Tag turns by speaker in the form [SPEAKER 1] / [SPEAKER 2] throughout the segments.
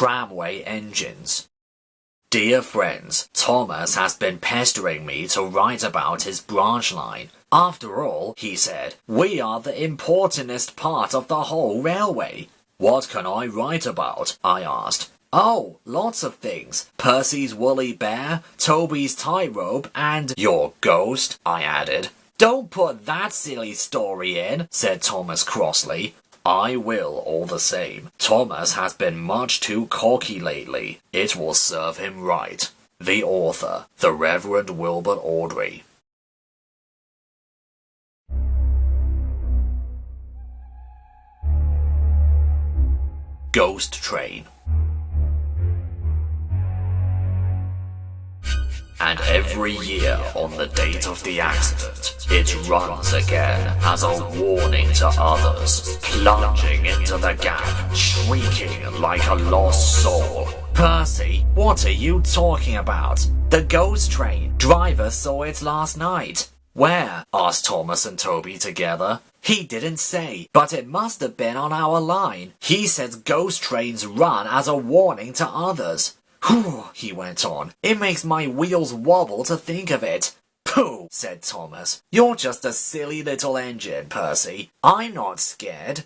[SPEAKER 1] Tramway Engines. Dear friends, Thomas has been pestering me to write about his branch line. After all, he said, we are the importantest part of the whole railway. What can I write about? I asked. Oh, lots of things. Percy's woolly bear, Toby's tightrope, and your ghost, I added. Don't put that silly story in, said Thomas crossly. I will all the same. Thomas has been much too cocky lately. It will serve him right. The author, the Reverend Wilbert Era. Ghost Train. And every year on the date of the accident, it runs again as a warning to others, plunging into the gap, shrieking like a lost soul. Percy, what are you talking about? The ghost train. Driver saw it last night. Where? Asked Thomas and Toby together. He didn't say, but it must have been on our line. He says ghost trains run as a warning to others. Whew, he went on. It makes my wheels wobble to think of it. Pooh, said Thomas. You're just a silly little engine, Percy. I'm not scared.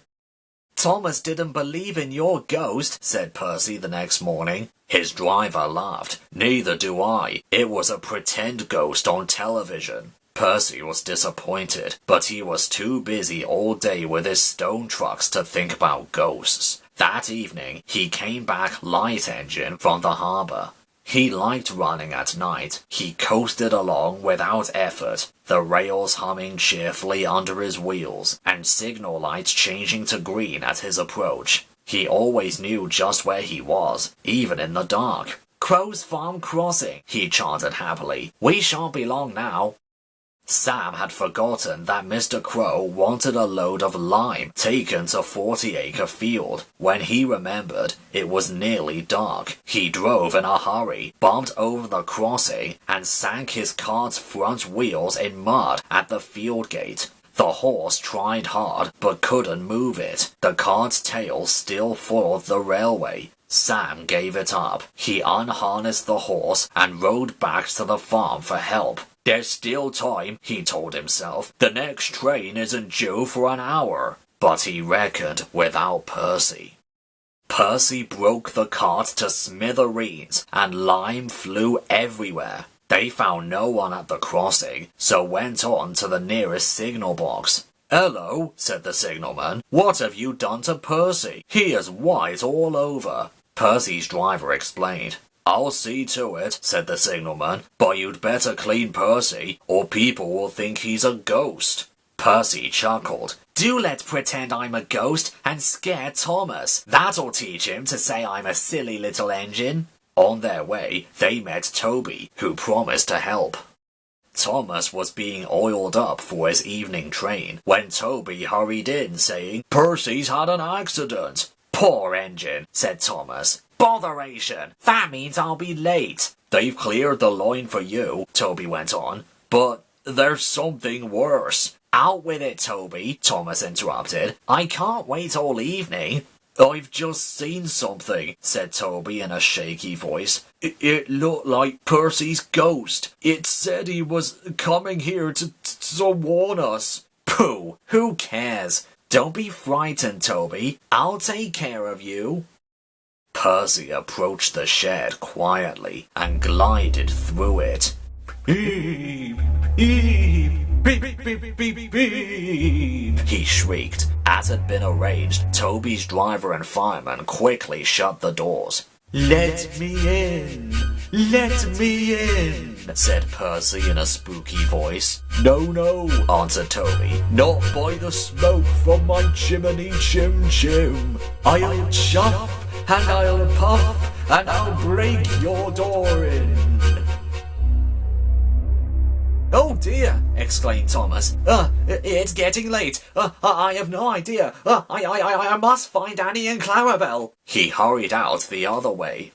[SPEAKER 1] Thomas didn't believe in your ghost, said Percy the next morning. His driver laughed. Neither do I. It was a pretend ghost on television. Percy was disappointed, but he was too busy all day with his stone trucks to think about ghosts. That evening, he came back light engine from the harbour. He liked running at night. He coasted along without effort, the rails humming cheerfully under his wheels, and signal lights changing to green at his approach. He always knew just where he was, even in the dark. Crowe's Farm Crossing, he chanted happily. We shan't be long now. Sam had forgotten that Mr. Crowe wanted a load of lime taken to 40-acre field. When he remembered, it was nearly dark. He drove in a hurry, bumped over the crossing, and sank his cart's front wheels in mud at the field gate. The horse tried hard, but couldn't move it. The cart's tail still followed the railway. Sam gave it up. He unharnessed the horse and rode back to the farm for help. There's still time, he told himself. The next train isn't due for an hour. But he reckoned without Percy. Percy broke the cart to smithereens, and lime flew everywhere. They found no one at the crossing, so went on to the nearest signal box. Hello, said the signalman. What have you done to Percy? He is white all over. Percy's driver explained. I'll see to it, said the signalman, but you'd better clean Percy, or people will think he's a ghost. Percy chuckled. Do let's pretend I'm a ghost and scare Thomas. That'll teach him to say I'm a silly little engine. On their way, they met Toby, who promised to help. Thomas was being oiled up for his evening train when Toby hurried in saying, Percy's had an accident. Poor engine, said Thomas. Botheration! That means I'll be late. They've cleared the line for you, Toby went on. But there's something worse. Out with it, Toby, Thomas interrupted. I can't wait all evening. I've just seen something, said Toby in a shaky voice. It looked like Percy's ghost. It said he was coming here to warn us. Pooh, who cares? Don't be frightened, Toby. I'll take care of you. Percy approached the shed quietly and glided through it. Beep, beep, beep, beep, beep, beep, he shrieked. As had been arranged, Toby's driver and fireman quickly shut the doors. Let me in! Let me in! Said Percy in a spooky voice. No, answered Toby. Not by the smoke from my chimney chim-chim. I'll chuff and I'll puff and I'll break your door in. Oh dear, exclaimed Thomas. It's getting late. I have no idea. I must find Annie and Clarabel. He hurried out the other way.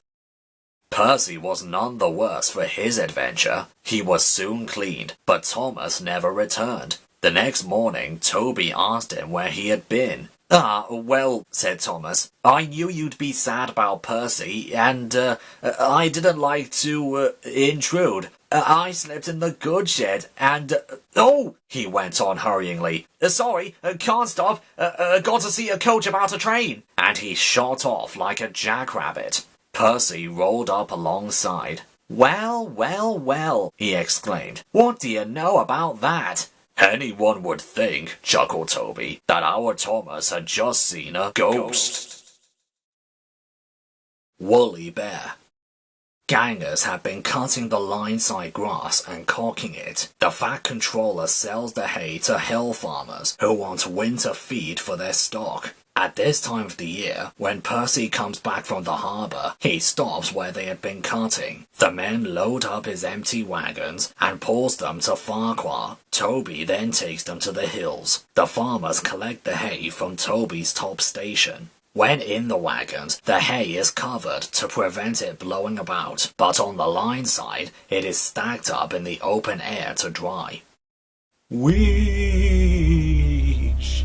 [SPEAKER 1] Percy was none the worse for his adventure. He was soon cleaned, but Thomas never returned. The next morning, Toby asked him where he had been. Well, said Thomas, I knew you'd be sad about Percy, and I didn't like to intrude. I slept in the goods shed, and oh, he went on hurriedly. Sorry, can't stop. Got to see a coach about a train. And he shot off like a jackrabbit. Percy rolled up alongside. Well, well, well, he exclaimed. What do you know about that? Anyone would think, chuckled Toby, that our Thomas had just seen a ghost. Woolly Bear. Gangers had been cutting the line-side grass and caulking it. The fat controller sells the hay to hill farmers who want winter feed for their stock. At this time of the year, when Percy comes back from the harbour, he stops where they had been cutting. The men load up his empty wagons and pulls them to Farquhar. Toby then takes them to the hills. The farmers collect the hay from Toby's top station. When in the wagons, the hay is covered to prevent it blowing about, but on the line side, it is stacked up in the open air to dry. Wheesh!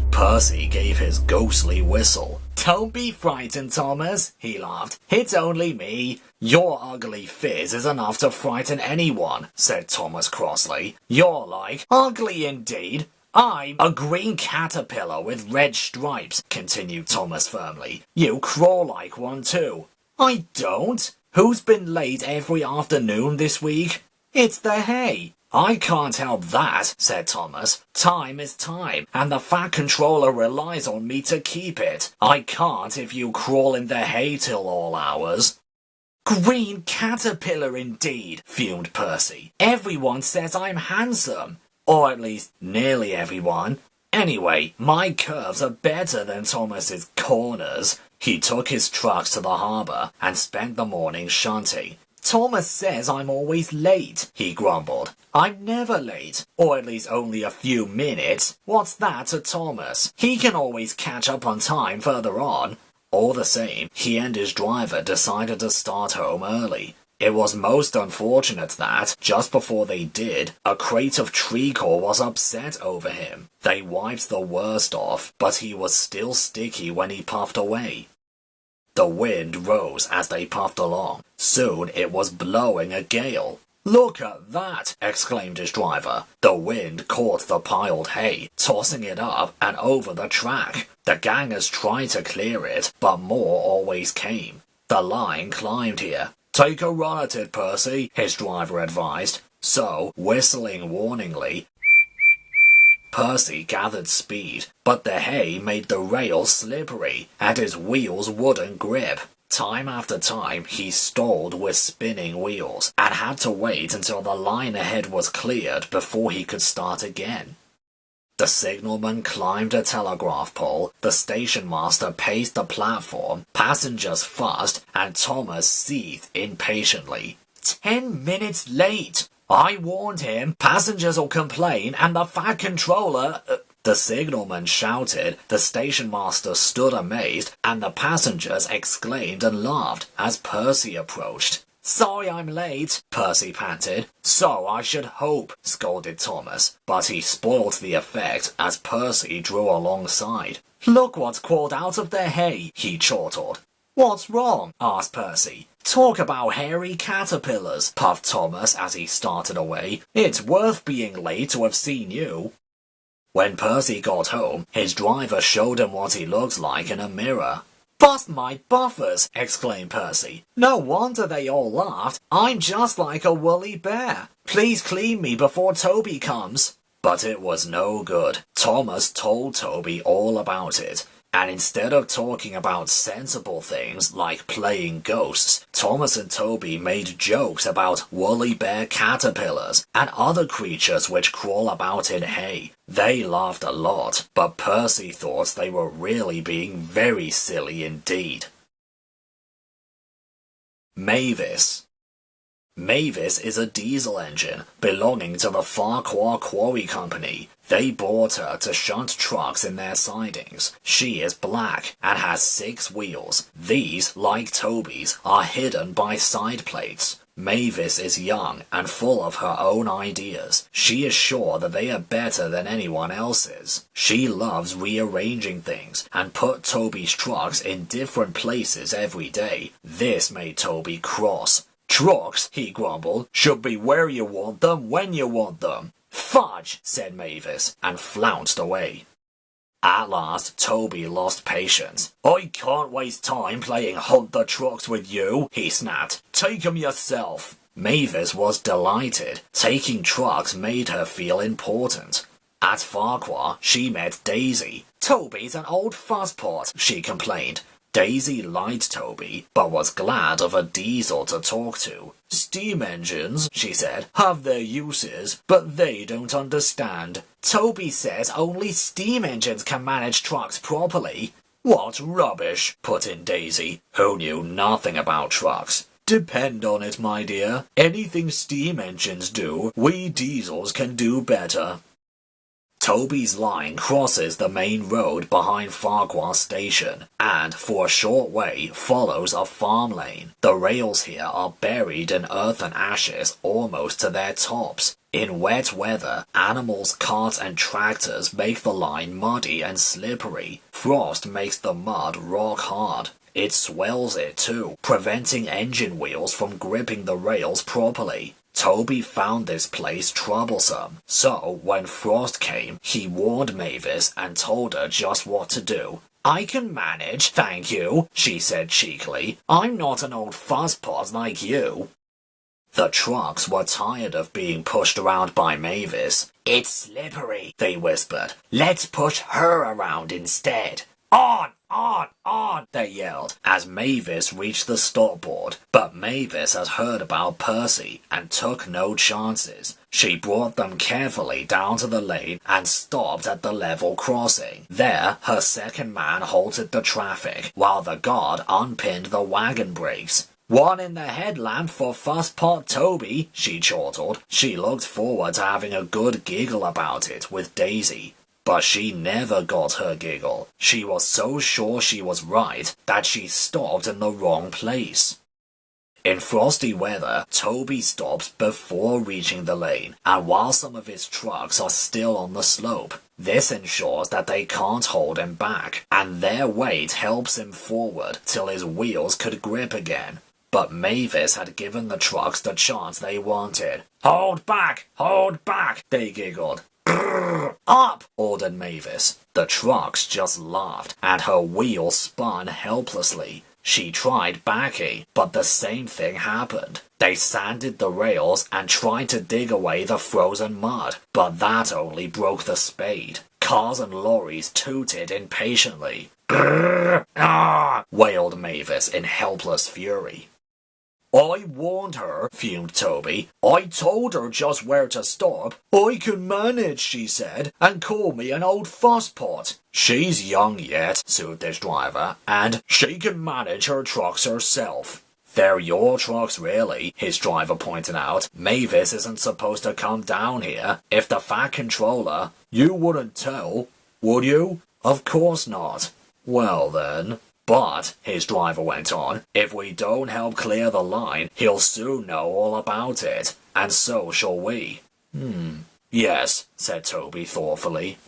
[SPEAKER 1] Percy gave his ghostly whistle. Don't be frightened, Thomas, he laughed. It's only me. Your ugly phiz is enough to frighten anyone, said Thomas crossly. You're like, ugly indeed. I'm a green caterpillar with red stripes, continued Thomas firmly. You crawl like one too. I don't. Who's been late every afternoon this week? It's the hay. I can't help that, said Thomas. Time is time, and the fat controller relies on me to keep it. I can't if you crawl in the hay till all hours. Green caterpillar indeed, fumed Percy. Everyone says I'm handsome. Or at least nearly everyone. Anyway, my curves are better than Thomas's corners. He took his trucks to the harbour and spent the morning shunting. Thomas says I'm always late, he grumbled. I'm never late, or at least only a few minutes. What's that to Thomas? He can always catch up on time further on. All the same, he and his driver decided to start home early. It was most unfortunate that, just before they did, a crate of treacle was upset over him. They wiped the worst off, but he was still sticky when he puffed away. The wind rose as they puffed along. Soon it was blowing a gale. Look at that, exclaimed his driver. The wind caught the piled hay, tossing it up and over the track. The gangers tried to clear it, but more always came. The line climbed here. Take a run at it, Percy, his driver advised. So, whistling warningly, Percy gathered speed, but the hay made the rails slippery, and his wheels wouldn't grip. Time after time, he stalled with spinning wheels, and had to wait until the line ahead was cleared before he could start again. The signalman climbed a telegraph pole, the station master paced the platform, passengers fussed, and Thomas seethed impatiently. 10 minutes late! I warned him, passengers'll complain, and the fat controller... The signalman shouted, the station master stood amazed, and the passengers exclaimed and laughed as Percy approached. Sorry I'm late, Percy panted. So I should hope, scolded Thomas, but he spoiled the effect as Percy drew alongside. Look what's crawled out of the hay, he chortled. What's wrong? Asked Percy. Talk about hairy caterpillars, puffed Thomas as he started away. It's worth being late to have seen you. When Percy got home, his driver showed him what he looked like in a mirror. Bust my buffers, exclaimed Percy. No wonder they all laughed. I'm just like a woolly bear. Please clean me before Toby comes. But it was no good. Thomas told Toby all about it. And instead of talking about sensible things like playing ghosts, Thomas and Toby made jokes about woolly bear caterpillars and other creatures which crawl about in hay. They laughed a lot, but Percy thought they were really being very silly indeed. Mavis. Mavis is a diesel engine belonging to the Farquhar Quarry Company. They bought her to shunt trucks in their sidings. She is black and has 6 wheels. These, like Toby's, are hidden by side plates. Mavis is young and full of her own ideas. She is sure that they are better than anyone else's. She loves rearranging things and put Toby's trucks in different places every day. This made Toby cross. Trucks, he grumbled, should be where you want them when you want them. Fudge, said Mavis, and flounced away. At last, Toby lost patience. I can't waste time playing hunt the trucks with you, he snapped. Take 'em yourself. Mavis was delighted. Taking trucks made her feel important. At Farquhar, she met Daisy. Toby's an old fusspot, she complained. Daisy liked Toby, but was glad of a diesel to talk to. Steam engines, she said, have their uses, but they don't understand. Toby says only steam engines can manage trucks properly. What rubbish, put in Daisy, who knew nothing about trucks. Depend on it, my dear. Anything steam engines do, we diesels can do better. Toby's line crosses the main road behind Farquhar Station and, for a short way, follows a farm lane. The rails here are buried in earth and ashes almost to their tops. In wet weather, animals, carts and tractors make the line muddy and slippery. Frost makes the mud rock hard. It swells it too, preventing engine wheels from gripping the rails properly. Toby found this place troublesome, so when Frost came, he warned Mavis and told her just what to do. I can manage, thank you, she said cheekily. I'm not an old fusspot like you. The trucks were tired of being pushed around by Mavis. It's slippery, they whispered. Let's push her around instead. On, they yelled, as Mavis reached the stopboard. But Mavis had heard about Percy and took no chances. She brought them carefully down to the lane and stopped at the level crossing. There, her second man halted the traffic, while the guard unpinned the wagon brakes. One in the headlamp for Fusspot Toby, she chortled. She looked forward to having a good giggle about it with Daisy. But she never got her giggle. She was so sure she was right that she stopped in the wrong place. In frosty weather, Toby stops before reaching the lane, and while some of his trucks are still on the slope, this ensures that they can't hold him back, and their weight helps him forward till his wheels could grip again. But Mavis had given the trucks the chance they wanted. Hold back, they giggled. Up, ordered Mavis. The trucks just laughed, and her wheel spun helplessly. She tried backing, but the same thing happened. They sanded the rails and tried to dig away the frozen mud, but that only broke the spade. Cars and lorries tooted impatiently. Wailed Mavis in helpless fury. I warned her, fumed Toby. I told her just where to stop. I can manage, she said, and call me an old fusspot. She's young yet, soothed his driver, and she can manage her trucks herself. They're your trucks, really, his driver pointed out. Mavis isn't supposed to come down here. If the Fat Controller... You wouldn't tell, would you? Of course not. Well then... But, his driver went on, if we don't help clear the line, he'll soon know all about it, and so shall we. Yes, said Toby thoughtfully.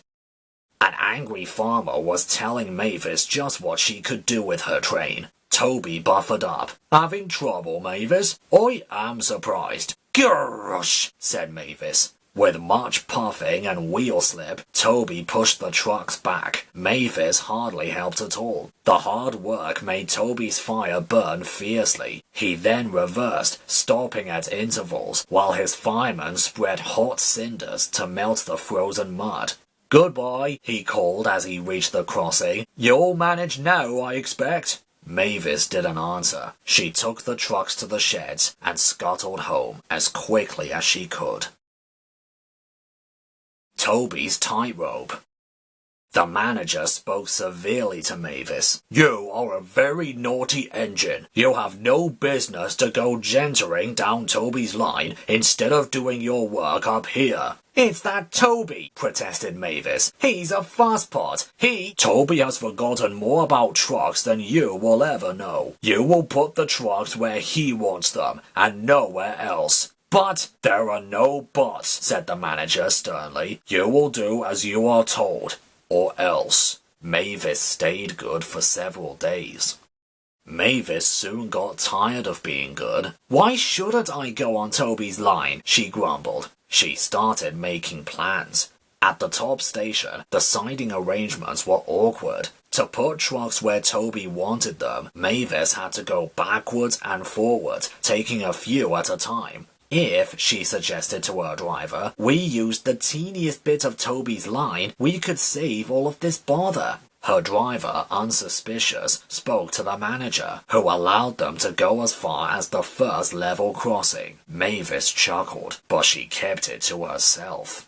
[SPEAKER 1] An angry farmer was telling Mavis just what she could do with her train. Toby buffered up. Having trouble, Mavis? I am surprised. Gosh, said Mavis. With much puffing and wheel slip, Toby pushed the trucks back. Mavis hardly helped at all. The hard work made Toby's fire burn fiercely. He then reversed, stopping at intervals, while his fireman spread hot cinders to melt the frozen mud. Goodbye, he called as he reached the crossing. You'll manage now, I expect. Mavis didn't answer. She took the trucks to the sheds and scuttled home as quickly as she could. Toby's tightrope. The manager spoke severely to Mavis. You are a very naughty engine. You have no business to go gentering down Toby's line instead of doing your work up here. It's that Toby, protested Mavis. He's a fusspot. Toby has forgotten more about trucks than you will ever know. You will put the trucks where he wants them, and nowhere else. But there are no buts, said the manager sternly. You will do as you are told, or else. Mavis stayed good for several days. Mavis soon got tired of being good. Why shouldn't I go on Toby's line? She grumbled. She started making plans. At the top station, the siding arrangements were awkward. To put trucks where Toby wanted them, Mavis had to go backwards and forwards, taking a few at a time. If, she suggested to her driver, we used the teeniest bit of Toby's line, we could save all of this bother. Her driver, unsuspicious, spoke to the manager, who allowed them to go as far as the first level crossing. Mavis chuckled, but she kept it to herself.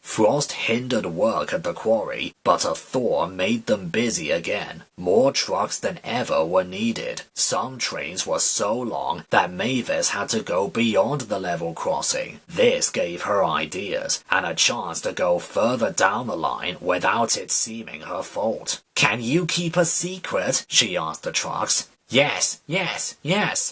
[SPEAKER 1] Frost hindered work at the quarry, but a thaw made them busy again. More trucks than ever were needed. Some trains were so long that Mavis had to go beyond the level crossing. This gave her ideas, and a chance to go further down the line without it seeming her fault. Can you keep a secret? She asked the trucks. Yes,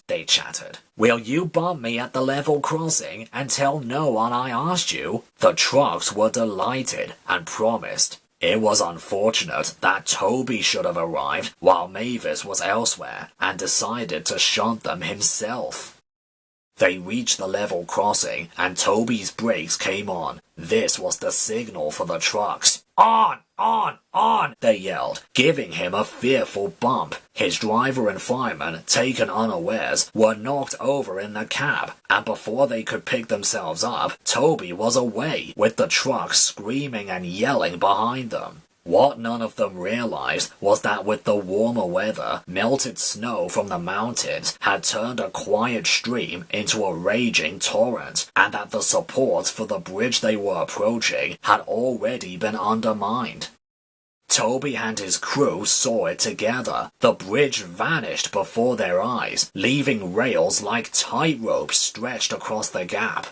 [SPEAKER 1] they chattered. Will you bump me at the level crossing and tell no one I asked you? The trucks were delighted and promised. It was unfortunate that Toby should have arrived while Mavis was elsewhere and decided to shunt them himself. They reached the level crossing and Toby's brakes came on. This was the signal for the trucks. On! They yelled, giving him a fearful bump. His driver and fireman, taken unawares, were knocked over in the cab, and before they could pick themselves up, Toby was away, with the trucks screaming and yelling behind them. What none of them realized was that with the warmer weather, melted snow from the mountains had turned a quiet stream into a raging torrent, and that the supports for the bridge they were approaching had already been undermined. Toby and his crew saw it together. The bridge vanished before their eyes, leaving rails like tightrope stretched across the gap.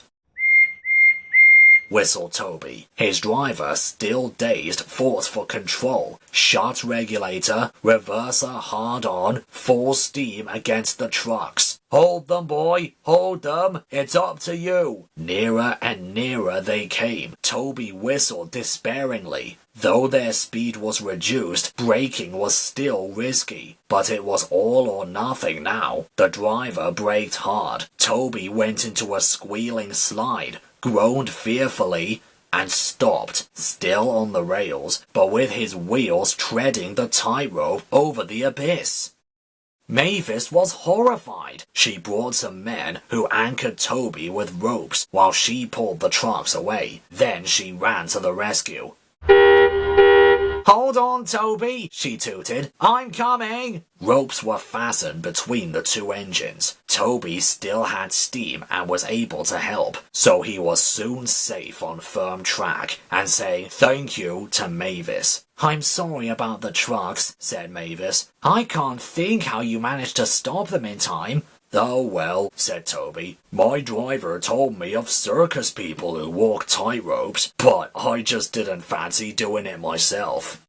[SPEAKER 1] Whistled Toby. His driver, still dazed, fought for control. Shut regulator, reverser hard on, full steam against the trucks. Hold them, boy! Hold them! It's up to you! Nearer and nearer they came. Toby whistled despairingly. Though their speed was reduced, braking was still risky. But it was all or nothing now. The driver braked hard. Toby went into a squealing slide, groaned fearfully, and stopped, still on the rails, but with his wheels treading the tightrope over the abyss. Mavis was horrified. She brought some men who anchored Toby with ropes while she pulled the trucks away. Then she ran to the rescue. Hold on, Toby, she tooted. I'm coming! Ropes were fastened between the two engines. Toby still had steam and was able to help, so he was soon safe on firm track and saying thank you to Mavis. I'm sorry about the trucks, said Mavis. I can't think how you managed to stop them in time. Oh well, said Toby. My driver told me of circus people who walk tightropes, but I just didn't fancy doing it myself.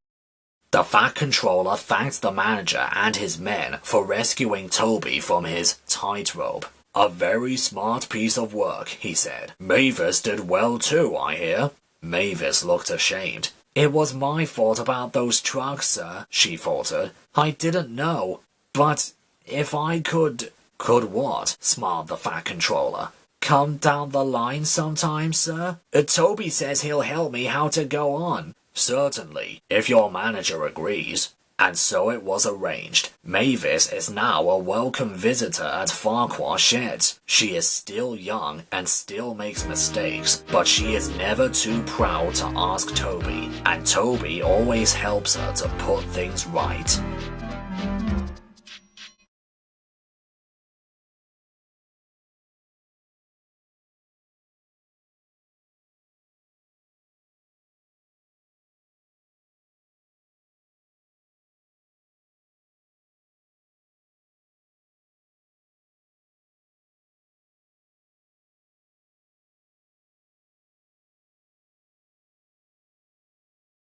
[SPEAKER 1] The Fat Controller thanked the manager and his men for rescuing Toby from his tightrope. A very smart piece of work, he said. Mavis did well too, I hear. Mavis looked ashamed. It was my fault about those trucks, sir, she faltered. I didn't know. But if I could... Could what? Smiled the Fat Controller. Come down the line sometime, sir? Toby says he'll help me how to go on. Certainly, if your manager agrees. And so it was arranged. Mavis is now a welcome visitor at Farquhar Sheds. She is still young and still makes mistakes, but she is never too proud to ask Toby, and Toby always helps her to put things right.